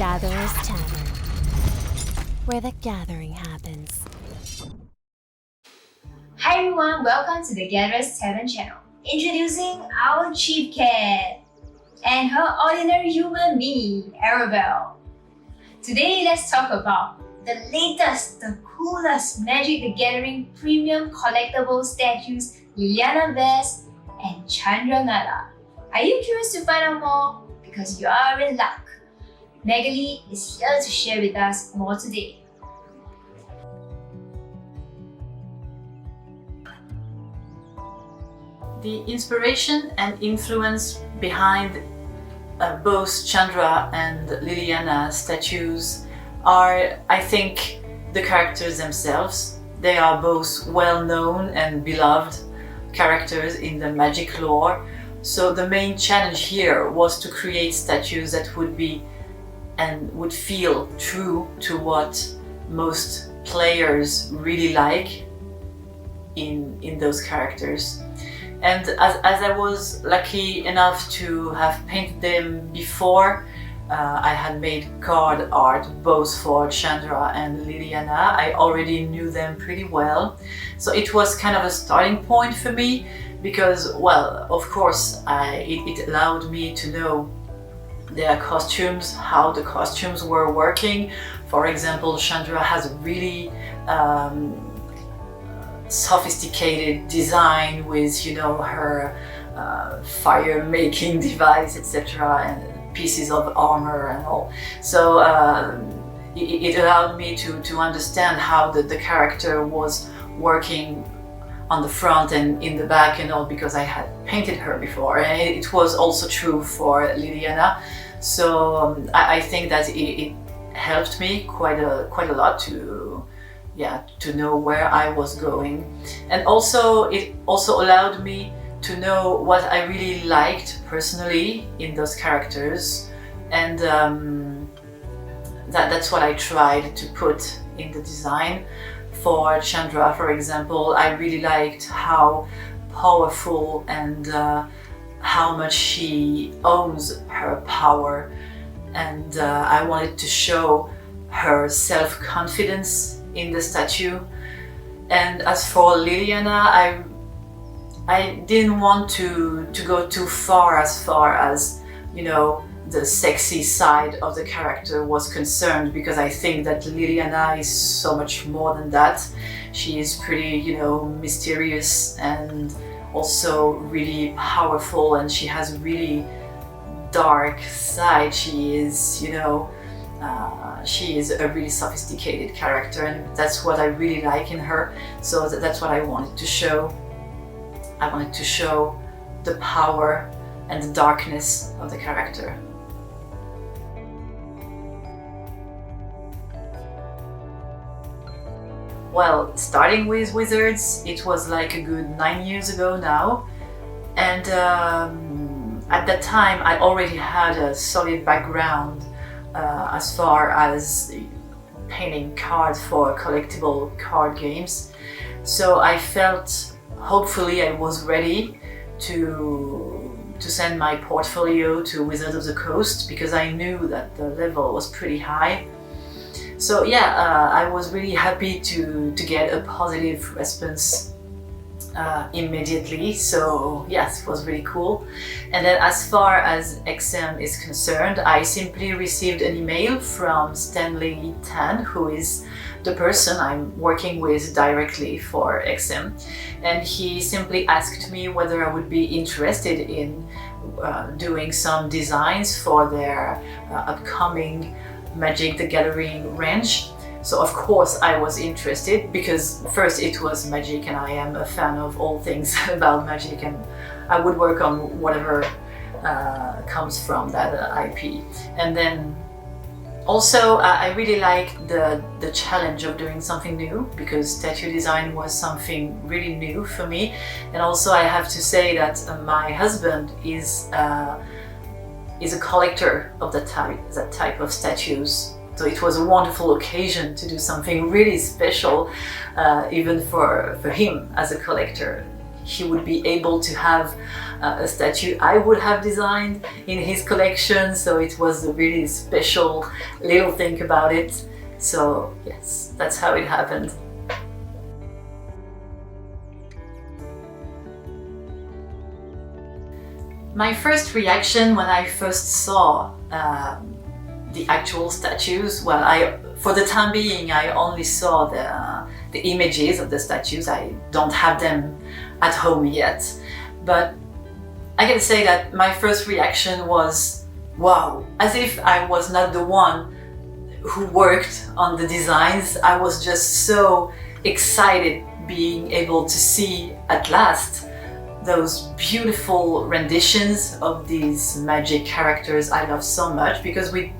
Gatherer's Tavern, where the gathering happens. Hi everyone, welcome to the Gatherer's Tavern channel. Introducing our chief cat and her ordinary human mini, Arabelle. Today let's talk about the latest, the coolest Magic the Gathering Premium Collectible statues, Liliana, Vess, and Chandra Naalar. Are you curious to find out more? Because you are in luck. Magali is here to share with us more today. The inspiration and influence behind both Chandra and Liliana statues are, I think, the characters themselves. They are both well-known and beloved characters in the magic lore. So the main challenge here was to create statues that would be and would feel true to what most players really like in those characters. And as I was lucky enough to have painted them before, I had made card art both for Chandra and Liliana. I already knew them pretty well. So it was kind of a starting point for me because, well, of course, it allowed me to know their costumes, how the costumes were working. For example, Chandra has a really sophisticated design with, you know, her fire making device, etc., and pieces of armor and all. So it allowed me to understand how the character was working on the front and in the back and all, because I had painted her before, and it was also true for Liliana. So I think that it helped me quite a lot to know where I was going, and also it also allowed me to know what I really liked personally in those characters, and that's what I tried to put in the design. For Chandra, for example, I really liked how powerful and how much she owns her power, and I wanted to show her self-confidence in the statue. And as for Liliana, I didn't want to go too far as, you know, the sexy side of the character was concerned, because I think that Liliana is so much more than that. She is pretty, you know, mysterious and also really powerful, and she has a really dark side. She is, you know, she is a really sophisticated character, and that's what I really like in her. So that's what I wanted to show. I wanted to show the power and the darkness of the character. Well, starting with Wizards, it was like a good 9 years ago now, and at that time I already had a solid background as far as painting cards for collectible card games. So I felt hopefully I was ready to send my portfolio to Wizards of the Coast, because I knew that the level was pretty high. So yeah, I was really happy to get a positive response immediately. So yes, it was really cool. And then as far as XM is concerned, I simply received an email from Stanley Tan, who is the person I'm working with directly for XM, and he simply asked me whether I would be interested in doing some designs for their upcoming Magic the Gathering range. So of course I was interested, because first it was Magic and I am a fan of all things about Magic, and I would work on whatever comes from that IP. And then also I really like the challenge of doing something new, because statue design was something really new for me. And also I have to say that my husband is a collector of that type of statues. So it was a wonderful occasion to do something really special, even for him as a collector. he would be able to have a statue I would have designed in his collection. So it was a really special little thing about it. So yes, that's how it happened. My first reaction when I first saw the actual statues, well, for the time being, I only saw the images of the statues. I don't have them at home yet, but I can say that my first reaction was, wow, as if I was not the one who worked on the designs. I was just so excited being able to see at last those beautiful renditions of these magic characters I love so much, because we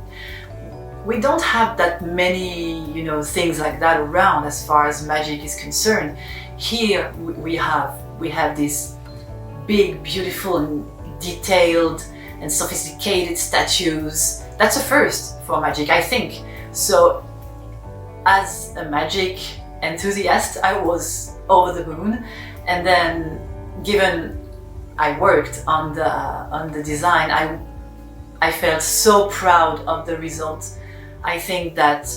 don't have that many, you know, things like that around as far as magic is concerned. Here we have these big, beautiful and detailed and sophisticated statues. That's a first for magic, I think. So as a magic enthusiast, I was over the moon. And then given I worked on the design, I felt so proud of the result. I think that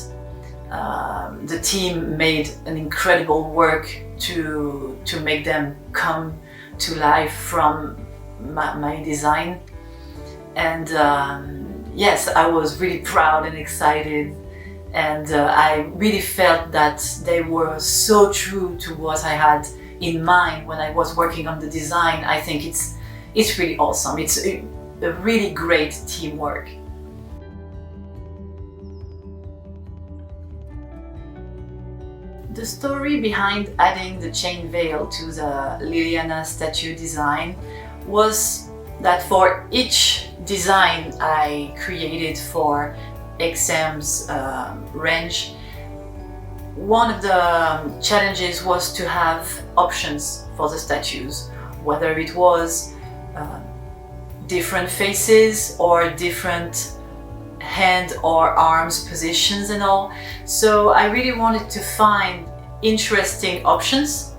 the team made an incredible work to make them come to life from my design. And yes, I was really proud and excited, and I really felt that they were so true to what I had in mind when I was working on the design. I think it's really awesome. It's a really great teamwork. The story behind adding the chain veil to the Liliana statue design was that for each design I created for XM's range, one of the challenges was to have options for the statues, whether it was different faces or different hand or arms positions and all. So I really wanted to find interesting options,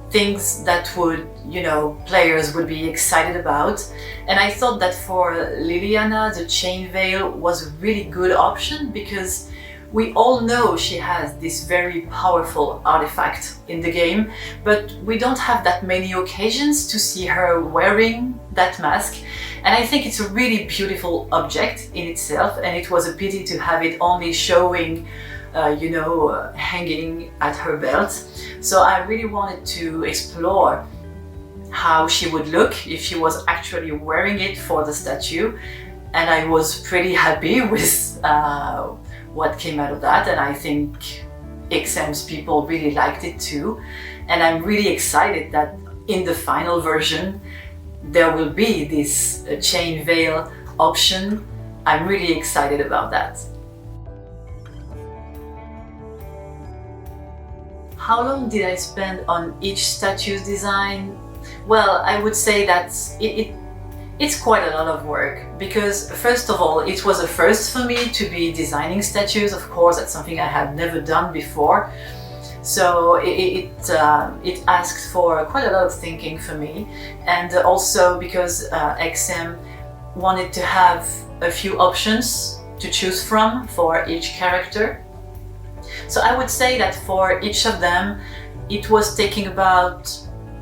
things that would, you know, players would be excited about. And I thought that for Liliana, the chain veil was a really good option, because we all know she has this very powerful artifact in the game, but we don't have that many occasions to see her wearing that mask. And I think it's a really beautiful object in itself, and it was a pity to have it only showing, hanging at her belt. So I really wanted to explore how she would look if she was actually wearing it for the statue. And I was pretty happy with what came out of that, and I think XM's people really liked it too. And I'm really excited that in the final version there will be this chain veil option. I'm really excited about that. How long did I spend on each statue's design? Well, I would say that it's quite a lot of work, because first of all, it was a first for me to be designing statues. Of course, that's something I had never done before. So it asked for quite a lot of thinking for me, and also because XM wanted to have a few options to choose from for each character. So I would say that for each of them, it was taking about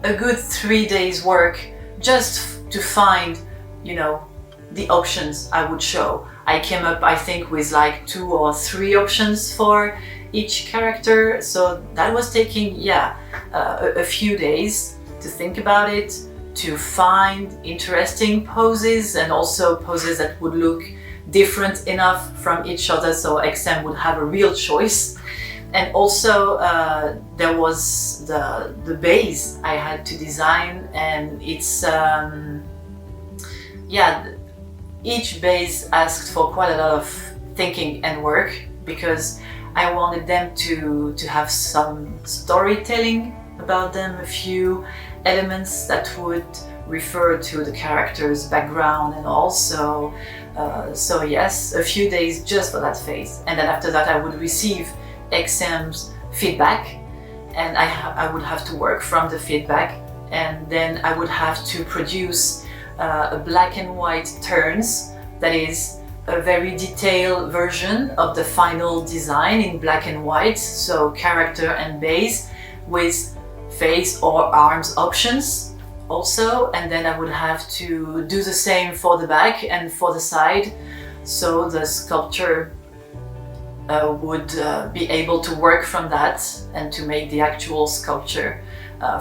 a good 3 days work just to find, the options I would show. I came up, I think, with like 2 or 3 options for each character. So that was taking, a few days to think about it, to find interesting poses, and also poses that would look different enough from each other so XM would have a real choice. And also there was the base I had to design, and it's each base asked for quite a lot of thinking and work, because I wanted them to have some storytelling about them, a few elements that would refer to the character's background, and also so yes, a few days just for that phase. And then after that I would receive XM's feedback, and I would have to work from the feedback and then I would have to produce a black and white turns, that is a very detailed version of the final design in black and white, so character and base with face or arms options also, and then I would have to do the same for the back and for the side, so the sculpture would be able to work from that and to make the actual sculpture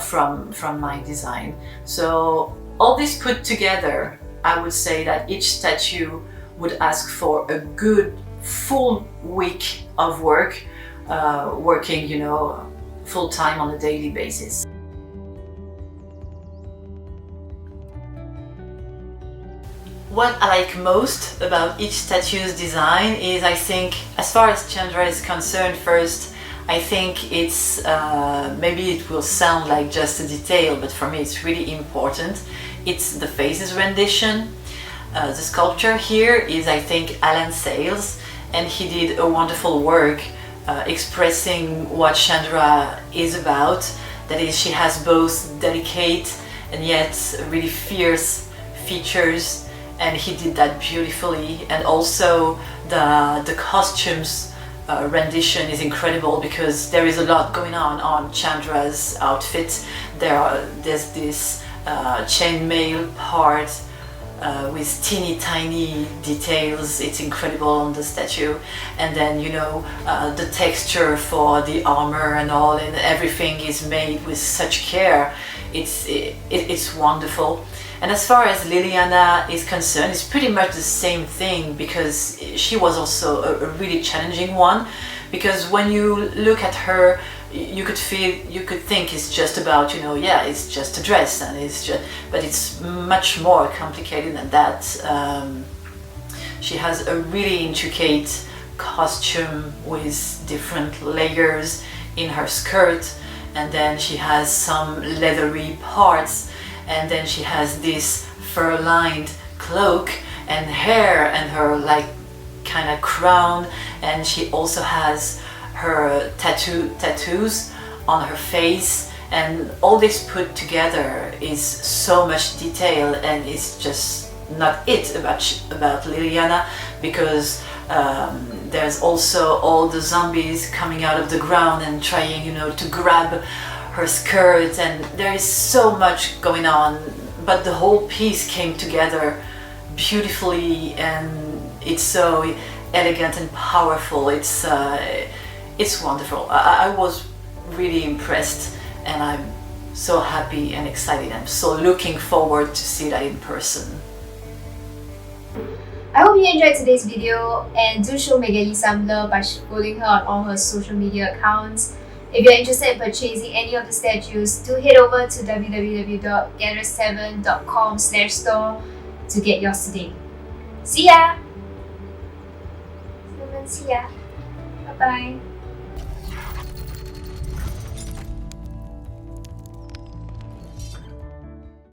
from my design. So all this put together, I would say that each statue would ask for a good full week of work, working, you know, full time on a daily basis. What I like most about each statue's design is, I think, as far as Chandra is concerned, first, I think it's, maybe it will sound like just a detail, but for me it's really important. It's the faces rendition. The sculpture here is, I think, Alan Sales, and he did a wonderful work expressing what Chandra is about. That is, she has both delicate and yet really fierce features, and he did that beautifully. And also the costumes rendition is incredible, because there is a lot going on Chandra's outfit. There's this chainmail part with teeny tiny details. It's incredible on the statue. And then, you know, the texture for the armor and all, and everything is made with such care. It's wonderful. And as far as Liliana is concerned, it's pretty much the same thing, because she was also a really challenging one. Because when you look at her, you could think it's just about, you know, yeah, it's just a dress, and but it's much more complicated than that. She has a really intricate costume with different layers in her skirt, and then she has some leathery parts, and then she has this fur-lined cloak and hair and her like kind of crown, and she also has her tattoos on her face, and all this put together is so much detail, and it's just not it about Liliana, because there's also all the zombies coming out of the ground and trying, you know, to grab her skirt, and there is so much going on, but the whole piece came together beautifully, and it's so elegant and powerful. It's wonderful. I was really impressed, and I'm so happy and excited. I'm so looking forward to see that in person. I hope you enjoyed today's video, and do show Magali some love by following her on all her social media accounts. If you're interested in purchasing any of the statues, do head over to www.gathering7.com/store to get yours today. See ya! See ya! Bye bye!